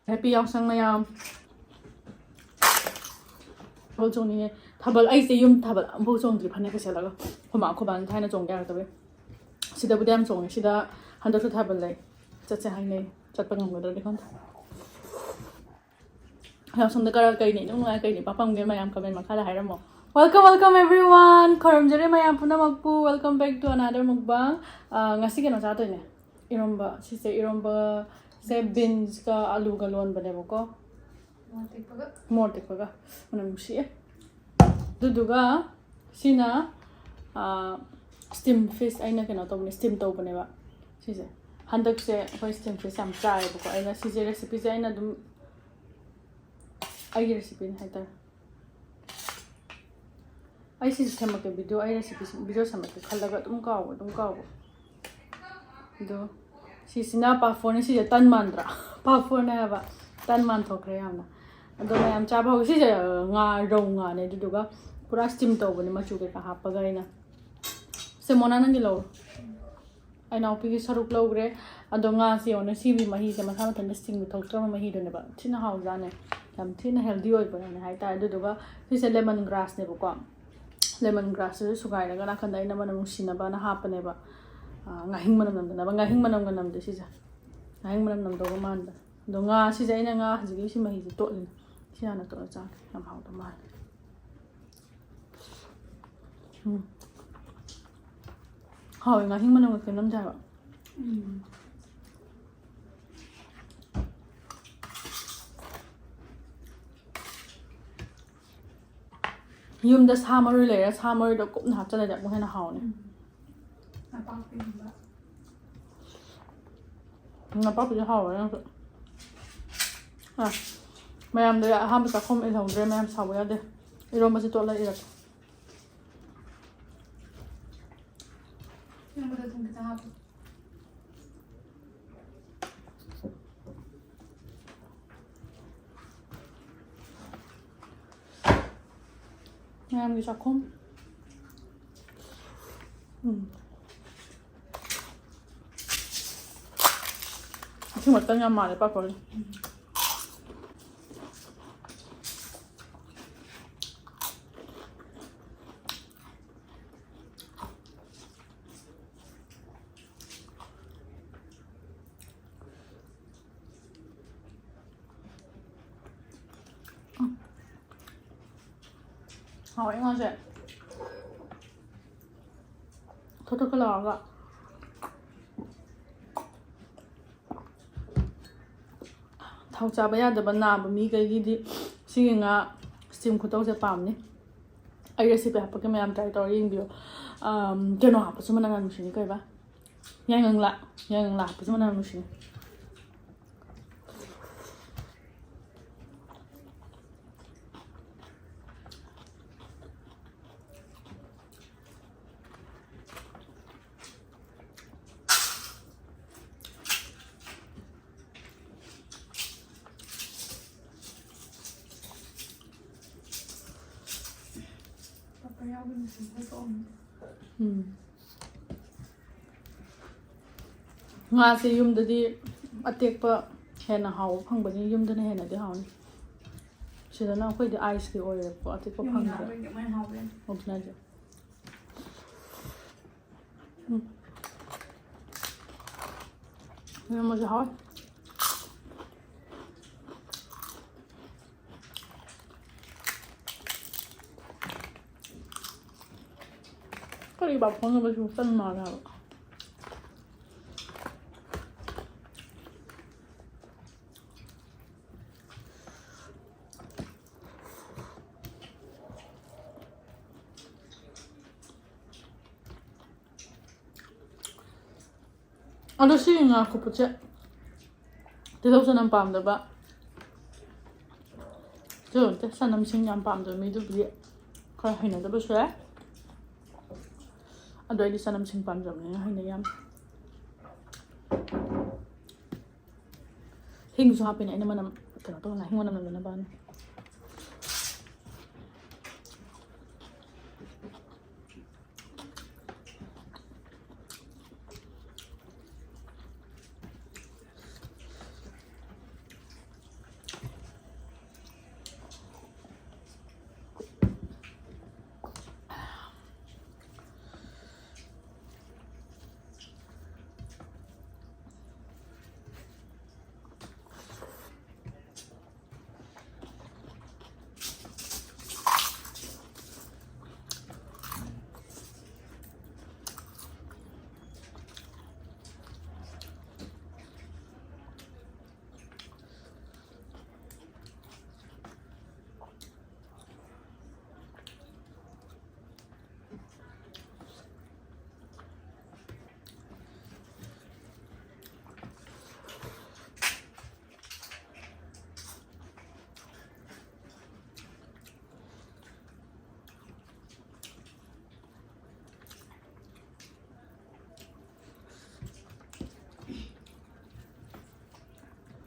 Happy yangsang mayam. Bolchoni tabal I say yum tabal bolchong di panek selaga. Homa koban taina chong gar tabe. Sida budam chong sida handa to tabal lai. Chatse haine chatpang ngam de kon. Yangsang de karar kai ni nung ngai kai ni papang ge mayam kamen makhala hairamo. Welcome everyone. Koram jare mayam puna magpu. Welcome back to another mukbang. Ngasi ke no cha to ne. Iromba sise iromba se beans ka alu ka lon bane ko. Morte paga manam si duduga sina steam fish aina ke no to ne steam to bane ba sise handak se ko steam fish am try ko aina sise recipe se aina dum ai recipe hai ta ai sise thama ke video ai recipe video sama ke khalaga dum ka do sisina pa phone si tan mandra pa phone ba tan man thokre amna ado mayam cha bhau si nga rong nga ne duduga pura steam to bani machu ke ka hapaga ina se mona nangi lo ai na opi ki saruk lo gre ado nga si ona si bi mahi se ma thama steam bi thok tra mahi do ne ba thina hau ja ne yam thina healthy oi ba ne hai ta duduga si se lemon grass ne ko lemon grass su gai na kan dai na manam sina ba na hap ne ba ngahing manam nam na ba ngahing manam ga nam de si ja ngahing manam nam do ga man da do nga si ja ina nga ji si mahi ji to ni si ana to cha nam hau da ma hau ngahing manam ga nam ja ba yum da samaru le ra samaru do kup na cha la ja mo hena hau ni na pa pi hau ya mayam de ham sa khom el hong re mayam sa ya de iro ma si to la ira mayam gi sa khom Chứ mà tên nhau mà để bắt vào đi. Hỏi ngon rồi. Thôi cái lò ạ. Thau cha ba ya da bana ba mi ga gi di si nga steam khu to se pam ni ai recipe ha pa ke mayam try to ring bio ke no ha pa suma na nu shi ni kai ba yang la pa suma na nu shi nga se yum da di atek pa hena hau phang ba ni yum da na hena di hau ni sida na khoi di ice ki oil pa atek pa phang da ob na ja yum ma ja hau Kali ba phang ba ju tan ma na Ano siya nga ako po siya. Dito sa nang pam ba? Dito sa nang sing yang pam may dubli. Kaya hina ba siya? Ado ay di sa nang sing pam may hina yan. Hing so happy na ina man ito na hing man na ba?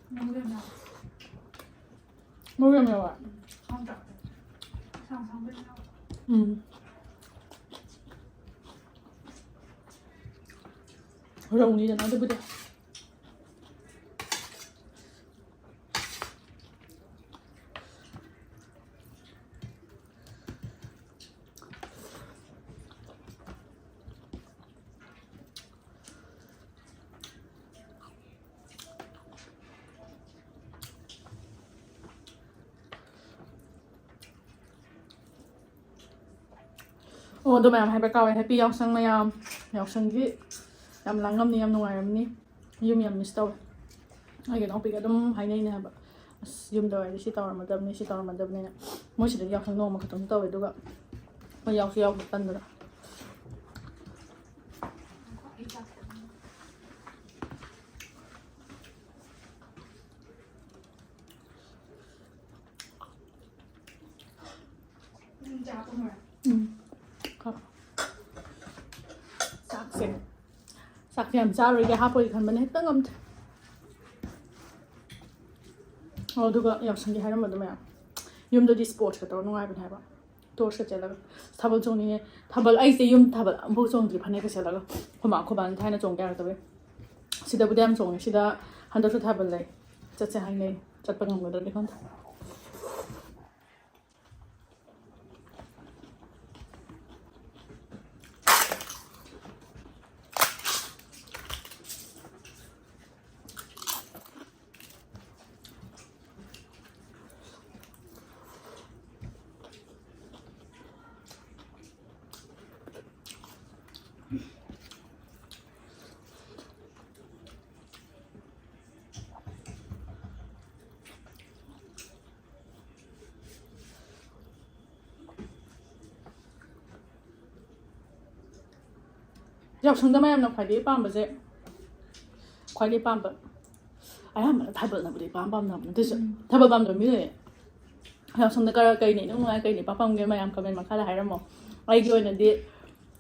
모르겠나. 모르겠네요. 상장. 상상되나. rồng đi cho nó được bứt. Ồ, tụi mày hay bà coi happy học sinh mày học sinh cái làm lắng ngâm đi em ngoài em ní yum yum miss tao ai cái nó bị cái đâm hay này nè bà yum đâu ấy tao mà đâm này mỗi chuyện học sinh nô mà không tao vậy đâu cả mà học một tân rồi sạc thêm sao rồi cái hấp rồi khăn bên hết tất ngâm đúng rồi học sinh cái hay lắm mà tụi mày yum đâu đi sport cái tao nó ngay bên hay bà tour cái chơi là thabal trong này thabal ai sẽ yum thabal bố trong thì phần này cái chơi là không bạn thay nó trong cái tao biết sida bữa đêm trong sida hắn đâu thabal này chắc sẽ hay này chắc bằng người đó đi không học sinh đó mấy em nó phải đi bám bữa giờ phải đi bám bữa ai mà thay bữa nào đi bám nào thế chứ thay bữa bám rồi mới đấy học sinh đó cái này nó ngoài cái này bám cái mấy em comment mà khá là hay lắm mà ai kêu này đi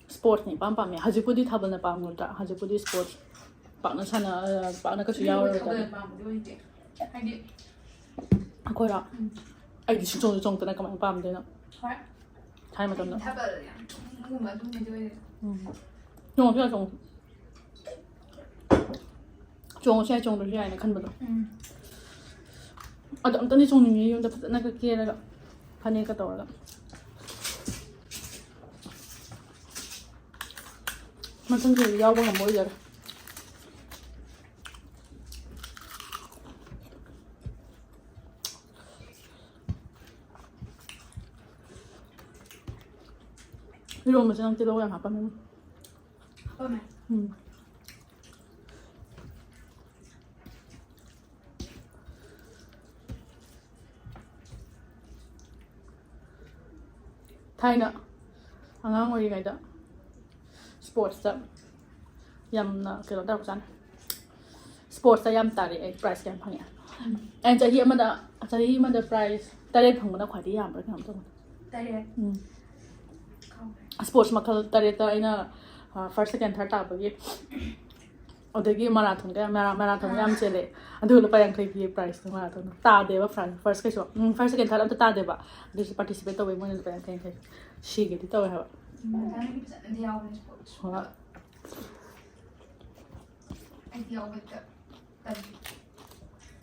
sport này bám này haju cứ đi thay bữa nào bám rồi ta haju cứ đi sport bạn nó sang là bạn nó có chịu nhau rồi ta coi đó ai đi chung tới này các bạn bám đấy nó thay mà tầm đó 좀 그냥 좀现在种的是爱的看不懂啊等你种你用的那个给那个看那个刀了那真是要不很不一点因为我们身上这个我要拿半面타이나 안강 우리가 이다 스포츠 얌나 그런 다고 산 스포츠 얌 따리 프라이스 얌 방이야 엔 자히 마다 프라이스 따리 방보다 과디 얌 그렇게 하면 돼 따리 스포츠 마칼 따리 따이나 first second third tabagi odagi marathon yam chele adu lupa yang kai pi price to marathon ta deba first kai so first second third ta deba this participate to we mon lupa yang kai shi ge to ha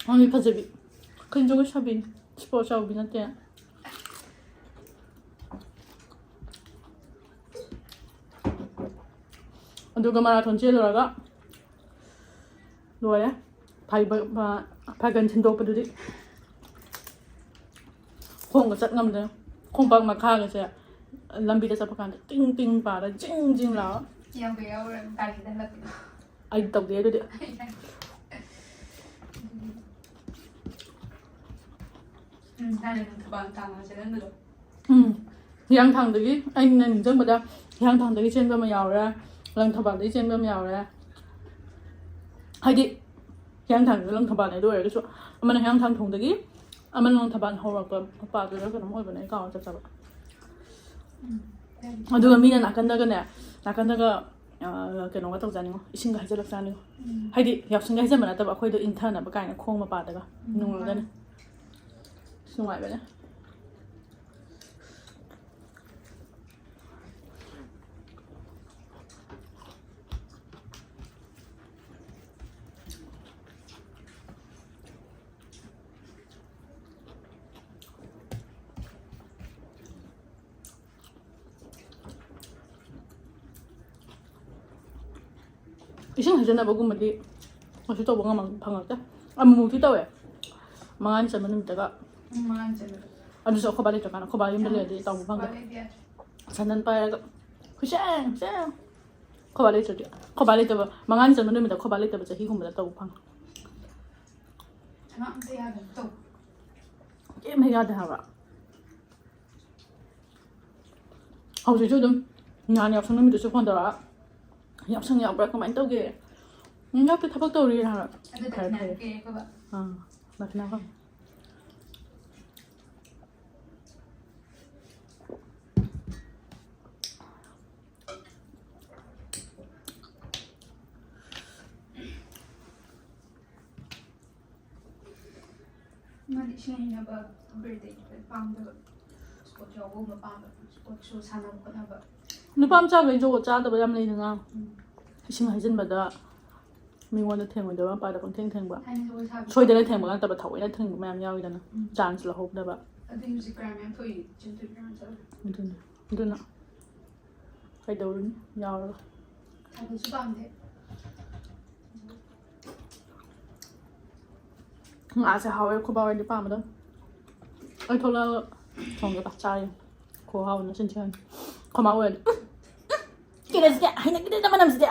아니 파제비 근종을 샵인 스포츠 샵인한테 aduga marathon cheloraga loya phagan thindok padudi khong ga chat ngamde khong bang makha ga se lambi da sapakan ting ting pa da jing jing la yang be yaw ran kali da lat ai tok de de 나는 그만 당하지는 그래. yang thang đấy anh nên rất mà đã yang thang đấy trên bên mà giàu ra lần thập bản đấy trên bên giàu ra hay đi yang thang lần thập bản này đuổi cái chỗ mà nó yang thang thùng đấy mà lần thập bản hậu rồi cái bà tôi đó cái nó mỗi bên này cao chập chập à đôi mình là nãy cái này nãy cái ꯀꯩꯅꯣꯒ ꯇꯧꯖꯥꯅꯤꯉꯣ ꯏꯁꯤꯡꯒ ꯍꯩꯖꯤꯜꯂꯛꯆꯥꯅꯤꯉꯣ ꯍꯥꯏꯗꯤ ꯌꯥꯎꯁꯪꯒ ꯍꯩꯖꯟꯕ ꯅꯠꯇꯕ ꯑꯩꯈꯣꯏꯗꯣ ꯏꯪꯊꯅꯕ ꯀꯥꯏꯅ ꯈꯣꯡ ꯃꯄꯥꯗꯒ ꯅꯨꯡꯉꯥꯏꯒꯅꯤ ꯅꯨꯡꯉꯥꯏꯕꯅꯦ 이싱 해전나보고뭐디 어시 또 뭔가 막 방학때 아무무티 떠왜 망한 점은 때가 망한 점은 아주 저 코바리 저 가나 코바리 힘들어야지 또 방가 산난 빠야가 후샹 샹 코바리 저기 코바리 때 망한 점은 때 코바리 때 저기 공부다 또 방 하나 돼야 또 게임 해야 돼 하라 하우스 좀 나니 없는 놈도 좀 본다라 엽성 yaprak kemarin tau ke enggak kita tahu tahu dia harap ada tak nak ke apa ba nak kenapa mana sini apa birthday pam tu sport job apa pam sport show sana bukan apa 누밤 짜게 저거 짜다 ям 레이는가 이싱 해진바다 미원의 탱원도 빠다 건 탱탱바 소이들의 탱바가 따바 타고이나 탱바 맘 야위다나 찬스라 호브다바 ada Instagram yang tu jentu yang tu 이두나 가이도르니 야라 ada sudah deh 아세 하웨 코바웨디 빠마다 아이 톨라 정게 바짜이 고하우는 신천 고마워요 kira sih, hanya kita zaman nam sih.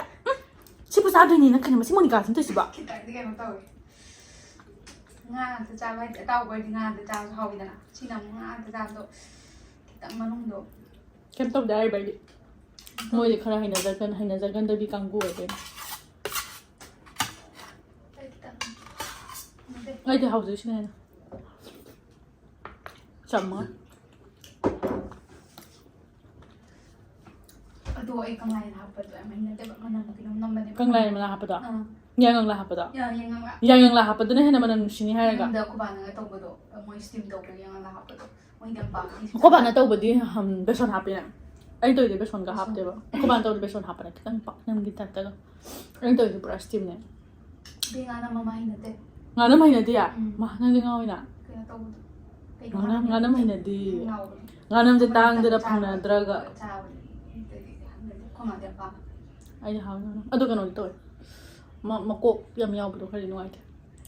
Siapa satu ni nak kena masih mau nikah sentuh sih ba. kita dia kan tahu nga tercapai tahu berarti nga tercapai hawi dah Cina nga tercapai tu kita manung tu Kem top dari bayi. Mau je kerana hanya zagan tapi kanggu aja. Ay dia house sih ni. Sama. aduh kang lain apa tu emang nanti bak mana mungkin nombor ni Kang lain malah apa dah? Yang lah apa dah? yang lah apa tu ni hanya mana sini hari yang ka. dah aku bana tahu betul mau steam tahu yang lah apa tu mau yang apa Kau bana tahu bedi beson happy na. Ay tu dia beson ka happy ba. Kau bana tahu beson happy na. Kita pak nam kita tahu. Ay tu dia pura steam ni. dia ngana mama ini teh Ngana main dia? Mah nanti ngawin na. kaya tahu Ngana main dia. Ngana macam tang dia pang na draga. Koma dia pa. Ay haw na. Ado kanon to. Makok yam yaw betul kali nuai.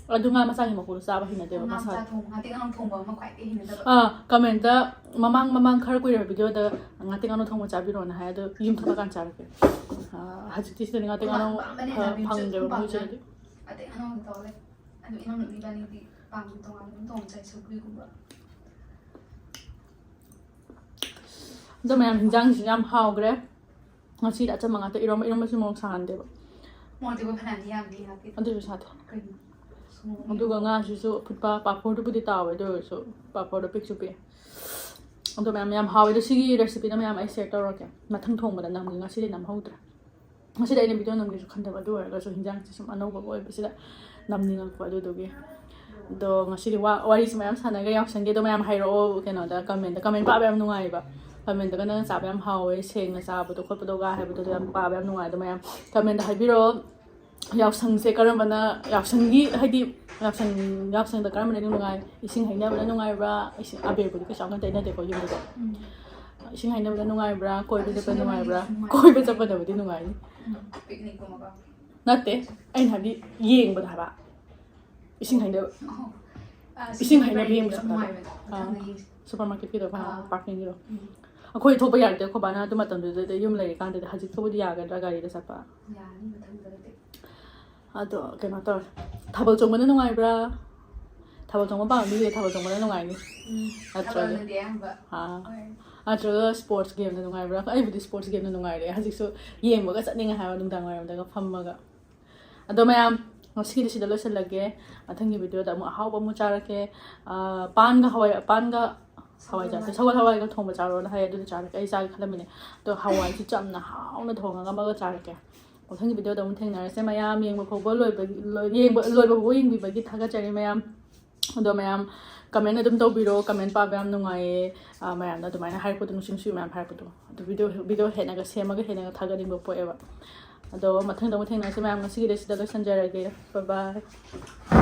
Ado nga masang mo ko sa ba hinade ba Masa thong hati ang thong ba makwai te hin da. Comment da mamang khar ko video da ngating ano thong mo chabi ro na ha do yum thona kan char ke. Haji tis ni ngating ano phang de mo che. Ate ano to le. Ado inang ni ba ni di pang tong ang tong chai su ku ba. Do mayam hinjang yam haw gre. Ngasi da chama ngata irom si mo san de ba. Mo di ba phanan ni yam di ha ti. Ado sa tho. Kai. Aduga nga su phutpa papor du budi tawe do so papor do picture pe. Ado mayam haw de sigi recipe na mayam ai share to ro ke. Mathang thong ba da nam ngasi de nam hawdra. Ngasi da ina video nam ge su khanda ba do ga so hinjang si sum ano ba oi ba sida nam ni ngak ba do ge. Do ngasi de wari si mayam sana ga yaw sang ge do mayam hairo ke no da comment pa ba nungai ba. Comment da kana sa ba yam hawe seng na sa ba do khot ba do ga ha ba do yam pa ba nungai do mayam comment da haibiro yaw sang se karam bana yaw sang gi haidi yaw sang da karam ne nungai ising haina ba nungai bra ising abe bu ka sang kan ta de ko yum do ising haina ba nungai bra koi ba de nungai bra koi ba ba da ba de nungai Picnic ko ma ba. natte ai habi yeng ba da ba ising haina ising haina bi yeng ba supermarket ki do ba parking gi do akhoi thoba yar de ko bana du matam de yum lai kan de hajik thoba di ya ga dra gari de sapa Ya ni mathang da te. ado kena tor thabal chong mana nungai bra thabal chong ba mi thabal chong mana nungai ni Atro dia ba. atro sports game na nungai bra ai budi sports game na nungai re hajik so yem ba ga chatning ha ba dang ngai da ga phamma ga ado mayam ngasi de sidalo lage athang gi video da mu haw ba mu chara ke pan ga ꯍꯋꯥꯏꯖꯥꯔꯁꯦ ꯁꯒꯣꯜ ꯍꯋꯥꯏꯒ ꯊꯣꯡꯕ ꯆꯥꯔꯣꯅ ꯍꯥꯏ ꯑꯗꯨꯗꯤ ꯆꯥꯔꯛꯀꯦ ꯑꯩ ꯆꯥꯒꯦ ꯈꯜꯂꯝꯃꯤꯅꯦ ꯑꯗꯣ ꯍꯋꯥꯏꯁꯤ ꯆꯝꯅ ꯍꯥꯎꯅ ꯊꯣꯡꯉꯒ ꯑꯃꯒ ꯆꯥꯔꯛꯀꯦ ꯃꯊꯪꯒꯤ ꯚꯤꯗꯤꯑꯣꯗ ꯑꯃꯨꯛ ꯊꯦꯡꯅꯔꯁꯦ ꯃꯌꯥꯝ ꯌꯦꯡꯕ ꯐꯥꯎꯕ ꯂꯣꯏꯕ ꯐꯥꯎꯕ ꯌꯦꯡꯕꯤꯕꯒꯤ ꯊꯥꯒꯠꯆꯔꯤ ꯃꯌꯥꯝ ꯑꯗꯣ ꯃꯌꯥꯝ ꯀꯃꯦꯟ ꯑꯗꯨꯝ ꯇꯧꯕꯤꯔꯣ ꯀꯃꯦꯟ ꯄꯥꯕ ꯌꯥꯝ ꯅꯨꯡꯉꯥꯏꯌꯦ ꯃꯌꯥꯝꯅ ꯑꯗꯨꯃꯥꯏꯅ ꯍꯥꯏꯔꯛꯄꯗꯣ ꯅꯨꯡꯁꯤ ꯃꯌꯥꯝ ꯍꯥꯏꯔꯛꯄꯗꯣ ꯑꯗꯨ ꯚꯤꯗꯤꯑꯣ ꯍꯦꯟꯅꯒ ꯁꯦꯝꯃꯒ ꯍꯦꯟꯅꯒ ꯊꯥꯒꯠꯅꯤꯡꯕ ꯄꯣꯛꯑꯦꯕ ꯑꯗꯣ ꯃꯊꯪꯗ ꯑꯃꯨꯛ ꯊꯦꯡꯅꯔꯁꯦ ꯃꯌꯥꯝ ꯉꯁꯤꯒꯤꯗꯤ ꯁꯤꯗ ꯂꯣꯏꯁꯟꯖꯔꯒꯦ ꯕꯥꯏ ꯕꯥꯏ